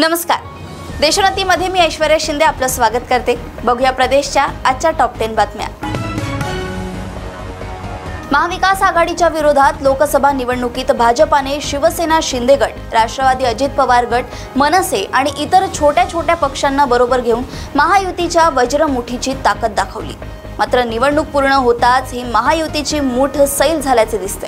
नमस्कार. देशोन्नतीमध्ये मी ऐश्वर्या शिंदे आपलं स्वागत करते. बघूया प्रदेशच्या आजच्या टॉप 10 बातम्या. महाविकास आघाडीच्या विरोधात लोकसभा निवडणुकीत भाजपाने शिवसेना शिंदे गट, राष्ट्रवादी अजित पवार गट, मनसे आणि इतर छोट्या पक्षांना बरोबर घेऊन महायुतीच्या वज्रमुठीची ताकद दाखवली. मात्र निवडणूक पूर्ण होताच ही महायुतीची मूठ सैल झाल्याचे दिसते.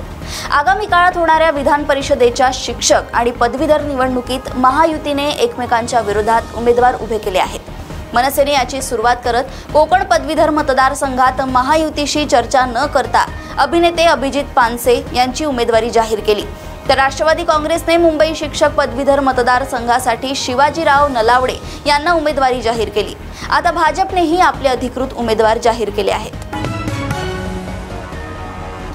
आगामी काळात होणाऱ्या विधान परिषदेच्या शिक्षक आणि पदवीधर निवडणुकीत महायुतीने एकमेकांच्या विरोधात उमेदवार उभे केले आहेत. मनसेने याची सुरुवात करत कोकण पदवीधर मतदारसंघात महायुतीशी चर्चा न करता अभिनेते अभिजित पानसे यांची उमेदवारी जाहीर केली. तर राष्ट्रवादी काँग्रेसने मुंबई शिक्षक पदवीधर मतदारसंघासाठी शिवाजीराव नलावडे यांना उमेदवारी जाहीर केली. आता भाजपनेही आपले अधिकृत उमेदवार जाहीर केले आहेत.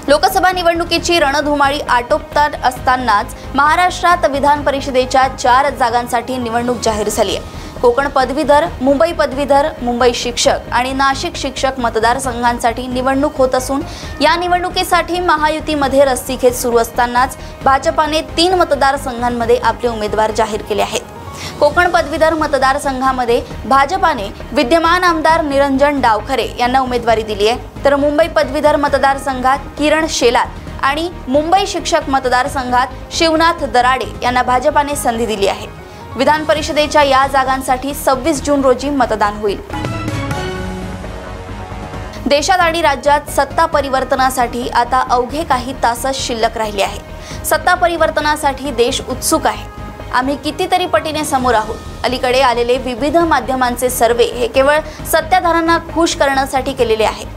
लोकसभा निवडणुकीची रणधुमाळी आटोपत असतानाच महाराष्ट्रात विधान परिषदेच्या 4 जागांसाठी निवडणूक जाहीर झाली आहे. कोकण पदवीधर, मुंबई पदवीधर, मुंबई शिक्षक आणि नाशिक शिक्षक मतदारसंघांसाठी निवडणूक होत असून या निवडणुकीसाठी महायुतीमध्ये रस्सीखेच सुरू असतानाच भाजपाने 3 मतदारसंघांमध्ये आपले उमेदवार जाहीर केले आहेत. कोकण पदवीधर मतदारसंघामध्ये भाजपाने विद्यमान आमदार निरंजन डावखरे यांना उमेदवारी दिली आहे. तर मुंबई पदवीधर मतदारसंघात किरण शेलार आणि मुंबई शिक्षक मतदारसंघात शिवनाथ दराडे यांना भाजपाने संधी दिली आहे. विधान परिषदेच्या या जागांसाठी 26 जून रोजी मतदान होईल. देशात आणि राज्यात सत्ता परिवर्तनासाठी आता अवघे काही तासच शिल्लक राहिले आहे. सत्ता परिवर्तनासाठी देश उत्सुक आहे. आम्ही कितीतरी पटीने समोर आहोत. अलीकडे आलेले विविध माध्यमांचे सर्वे हे केवळ सत्ताधाऱ्यांना खुश करण्यासाठी केलेले आहेत.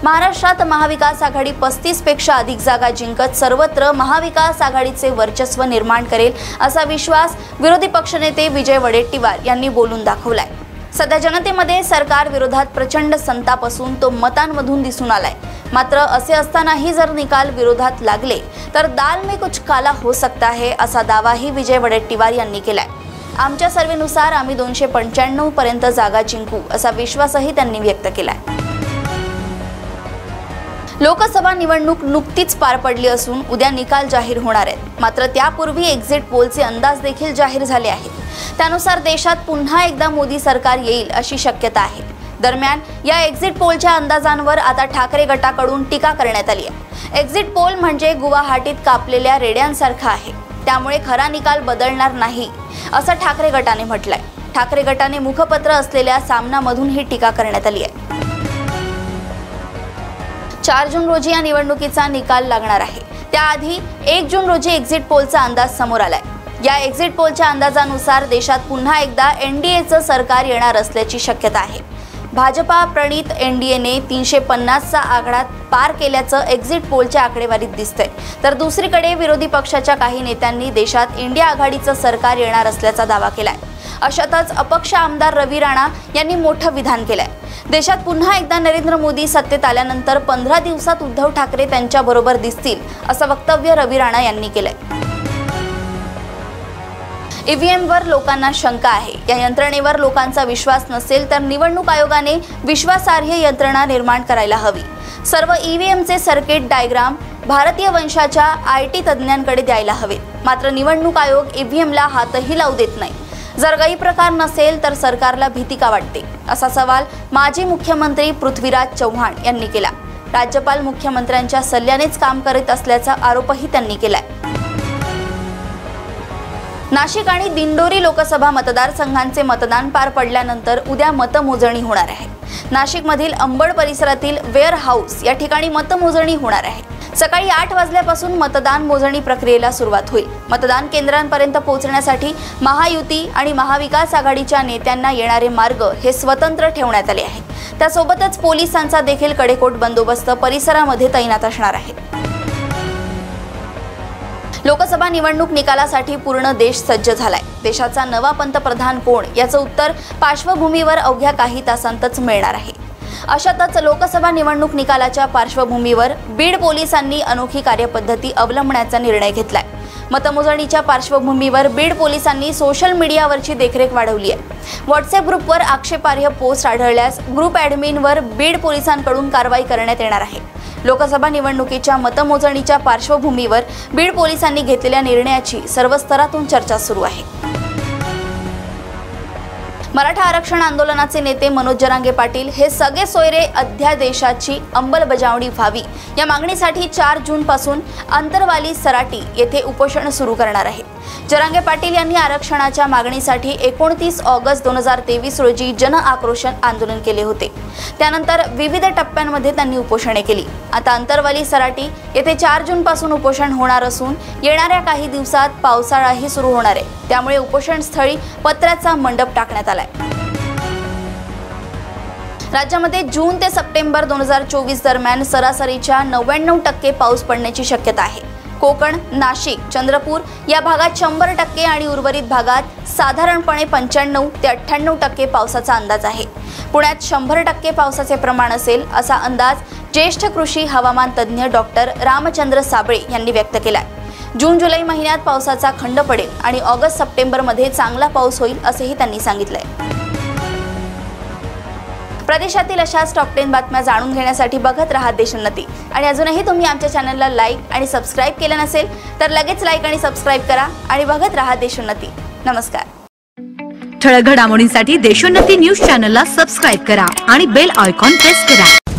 महाराष्ट्रात महाविकास आघाडी 35 पेक्षा अधिक जागा जिंकत सर्वत्र महाविकास आघाडीचे वर्चस्व निर्माण करेल असा विश्वास विरोधी पक्षनेते विजय वडेट्टीवार यांनी बोलून दाखवलाय. सध्या जनतेमध्ये सरकार विरोधात प्रचंड संताप असून तो मतांमधून दिसून आलाय. मात्र असे असतानाही जर निकाल विरोधात लागले तर दाल में कुछ काला हो सकता है असा दावाही विजय वडेट्टीवार यांनी केलाय. आमच्या सर्वेनुसार आम्ही 295 पर्यंत जागा जिंकू असा विश्वासही त्यांनी व्यक्त केलाय. लोकसभा निवडणूक नुकतीच पार पडली असून उद्या निकाल जाहीर होणार आहेत. मात्र त्यापूर्वी एक्झिट पोलचे अंदाज देखील जाहीर झाले आहेत. त्यानुसार देशात पुन्हा एकदा मोदी सरकार येईल अशी शक्यता आहे. दरम्यान या एक्झिट पोलच्या अंदाजांवर आता ठाकरे गटाकडून टीका करण्यात आली आहे. एक्झिट पोल म्हणजे गुवाहाटीत कापलेल्या रेड्यांसारखा आहे, त्यामुळे खरा निकाल बदलणार नाही असं ठाकरे गटाने म्हटलंय. ठाकरे गटाने मुखपत्र असलेल्या सामनामधून ही टीका करण्यात आली आहे. 4 जून रोजी या निवडणुकीचा निकाल लागणार आहे. त्याआधी 1 जून रोजी एक्झिट पोलचा अंदाज समोर आलाय. या एक्झिट पोलच्या अंदाजानुसार देशात पुन्हा एकदा एनडीएचं सरकार येणार असल्याची शक्यता आहे. भाजपा प्रणित एनडीएने 350चा आकडा पार केल्याचं एक्झिट पोलच्या आकडेवारीत दिसतंय. तर दुसरीकडे विरोधी पक्षाच्या काही नेत्यांनी देशात इंडिया आघाडीचं सरकार येणार असल्याचा दावा केलाय. अशातच अपक्ष आमदार रवी राणा यांनी मोठं विधान केलंय. देशात पुन्हा एकदा नरेंद्र मोदी सत्तेत आल्यानंतर 15 दिवसात उद्धव ठाकरे त्यांच्याबरोबर दिसतील असं वक्तव्य रवी राणा यांनी केलंय. ईव्हीएमवर लोकांना शंका आहे. या यंत्रणेवर लोकांचा विश्वास नसेल तर निवडणूक आयोगाने विश्वासार्ह यंत्रणा निर्माण करायला हवी. सर्व ईव्हीएमचे सर्किट डायग्राम भारतीय वंशाच्या IT तज्ज्ञांकडे द्यायला हवेत. मात्र निवडणूक आयोग ईव्हीएमला हातही लावू देत नाही. जर गैरप्रकार नसेल तर सरकारला भीती का वाटते असा सवाल माजी मुख्यमंत्री पृथ्वीराज चव्हाण यांनी केला. राज्यपाल मुख्यमंत्र्यांच्या सल्ल्यानेच काम करत असल्याचा आरोपही त्यांनी केलाय. नाशिक आणि दिंडोरी लोकसभा मतदारसंघांचे मतदान पार पडल्यानंतर उद्या मतमोजणी होणार आहे. नाशिकमधील अंबड परिसरातील वेअर हाऊस या ठिकाणी मतमोजणी होणार आहे. सकाळी 8 वाजल्यापासून मतदान मोजणी प्रक्रियेला सुरुवात होईल. मतदान केंद्रांपर्यंत पोहोचण्यासाठी महायुती आणि महाविकास आघाडीच्या नेत्यांना येणारे मार्ग हे स्वतंत्र ठेवण्यात आले आहे. त्यासोबतच पोलिसांचा देखील कडेकोट बंदोबस्त परिसरामध्ये तैनात असणार आहे. लोकसभा निवडणूक निकालासाठी पूर्ण देश सज्ज झालाय. देशाचा नवा पंतप्रधान कोण याचं उत्तर पार्श्वभूमीवर अवघ्या काही तासांतच मिळणार आहे. अशातच लोकसभा निवडणूक निकालाच्या पार्श्वभूमीवर बीड पोलिसांनी अनोखी कार्यपद्धती अवलंबण्याचा निर्णय घेतलाय. मतमोजणीच्या पार्श्वभूमीवर बीड पोलिसांनी सोशल मीडियावरची देखरेख वाढवली आहे. व्हॉट्सअप ग्रुपवर आक्षेपार्ह पोस्ट आढळल्यास ग्रुप ॲडमिनवर बीड पोलिसांकडून कारवाई करण्यात येणार आहे. लोकसभा निवडणुकीच्या मतमोजणीच्या पार्श्वभूमीवर बीड पोलिसांनी घेतलेल्या निर्णयाची सर्व स्तरातून चर्चा सुरू आहे. मराठा आरक्षण आंदोलनाचे नेते मनोज जरांगे पाटील हे सगळे सोयरे अध्यादेशाची अंमलबजावणी व्हावी या मागणीसाठी 4 जून पासून अंतरवाली सराटी येथे उपोषण सुरू करणार आहे। जरांगे पाटील यांनी आरक्षणाच्या मागणीसाठी 29 ऑगस्ट 2023 रोजी जन आक्रोशन आंदोलन केले होते। त्यानंतर विविध टप्प्यांमध्ये त्यांनी उपोषणे केली। आता अंतरवाली सराटी येथे 4 जून पासून उपोषण होणार असून येणाऱ्या काही दिवसात पावसाळाही सुरू होणार आहे। त्यामुळे उपोषण स्थळी पत्र्याचा मंडप टाकण्यात आलाय। राज्यामध्ये जून ते सप्टेंबर 2024 दरम्यान सरासरीच्या 99% पाऊस पडण्याची शक्यता आहे। कोकण, नाशिक, चंद्रपूर या भागात 100% आणि उर्वरित भागात साधारणपणे 95 ते 98% पावसाचा अंदाज आहे। पुण्यात 100% पावसाचे प्रमाण असेल असा अंदाज ज्येष्ठ कृषी हवामान तज्ज्ञ डॉक्टर रामचंद्र साबळे यांनी व्यक्त केलाय। जून-जुलै महिन्यात पावसाचा खंड पडेल आणि ऑगस्ट-सप्टेंबरमध्ये चांगला पाऊस होईल असेही त्यांनी सांगितलंय। प्रदेशातील अशाच टॉप 10 बातम्या जाणून घेण्यासाठी बघत रहा देशोन्नती आणि अजूनही तुम्ही आमच्या चॅनलला लाईक आणि सबस्क्राइब केले नसेल तर लगेच लाईक आणि सबस्क्राइब करा आणि बघत रहा देशोन्नती। नमस्कार। ठळक घडामोडींसाठी देशोन्नती न्यूज चॅनलला सबस्क्राइब करा आणि बेल आयकॉन प्रेस करा।